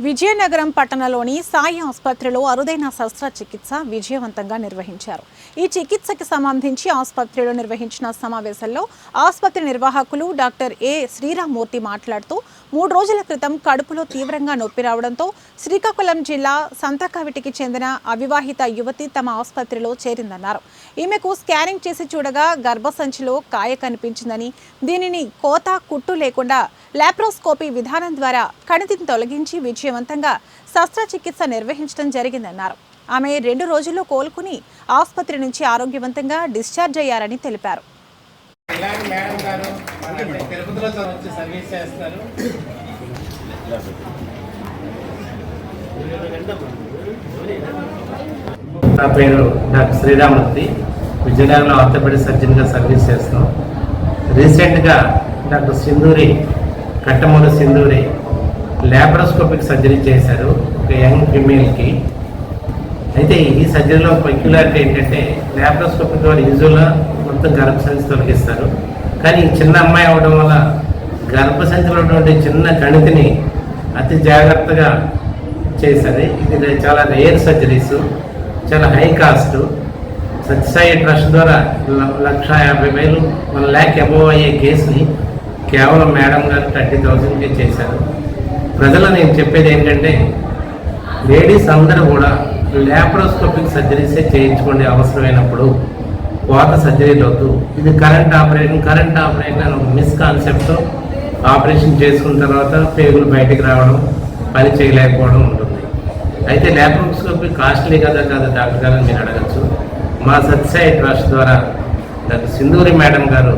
విజయనగరం పట్టణంలోని సాయి ఆసుపత్రిలో అరుదైన శస్త్రచికిత్స విజయవంతంగా నిర్వహించారు. ఈ చికిత్సకి సంబంధించి ఆసుపత్రిలో నిర్వహించిన సమావేశంలో ఆసుపత్రి నిర్వాహకులు డాక్టర్ ఏ శ్రీరామ్మూర్తి మాట్లాడుతూ 3 రోజుల క్రితం కడుపులో తీవ్రంగా నొప్పి రావడంతో శ్రీకాకుళం జిల్లా సంతకవిటికి చెందిన అవివాహిత యువతి తమ ఆసుపత్రిలో చేరిందన్నారు. ఈమెకు స్కానింగ్ చేసి చూడగా గర్భసంచిలో కాయ కనిపించిందని, దీనిని కోత కుట్టు లేకుండా లాప్రోస్కోపీ విధానం ద్వారా కణితిని తొలగించి విజయవంతంగా శస్త్రచికిత్స నిర్వహించడం జరిగిందన్నారు. ఆమె 2 రోజుల్లో కోలుకుని ఆసుపత్రి నుంచి ఆరోగ్యవంతంగా డిశ్చార్జ్ అయ్యారని తెలిపారు. నా పేరు డాక్టర్ శ్రీరామ్మూర్తి. విజయనగరంలో ఆర్థోపెడిక్ సర్జన్గా సర్వీస్ చేస్తున్నాం. రీసెంట్గా doctor Sindhuri Kattamuri Sindhuri laparoscopic surgery చేశారు ఒక యంగ్ ఫిమేల్కి. అయితే ఈ సర్జరీలో పెక్యులారిటీ ఏంటంటే లాప్రోస్కోపిక్ ద్వారా యూజువల్గా మొత్తం గర్భసంచి తొలగిస్తారు. కానీ ఈ చిన్న అమ్మాయి అవడం వల్ల గర్భసంచిలో ఉన్నటువంటి చిన్న కణితిని అతి జాగ్రత్తగా చేశారు. ఇది చాలా రేర్ సర్జరీస్, చాలా హై కాస్ట్. సత్యసాయి ట్రస్ట్ ద్వారా 1,50,000 1 lakh అబోవ్ అయ్యే కేసుని కేవలం మేడం గారు 30,000కే చేశారు. ప్రజలు నేను చెప్పేది ఏంటంటే లేడీస్ అందరూ కూడా లాప్రోస్కోపిక్ సర్జరీసే చేయించుకోండి అవసరమైనప్పుడు. కోత సర్జరీలు వద్దు. ఇది కరెంట్ ఆపరేషన్ అని ఒక మిస్కాన్సెప్ట్. ఆపరేషన్ చేసుకున్న తర్వాత పేగులు బయటికి రావడం, పని చేయలేకపోవడం ఉంటుంది. అయితే లాప్రోస్కోపీ కాస్ట్లీ కదా డాక్టర్ గారు మీరు అడగచ్చు. మా సత్యసాయి ట్రస్ట్ ద్వారా డాక్టర్ సింధూరి మేడం గారు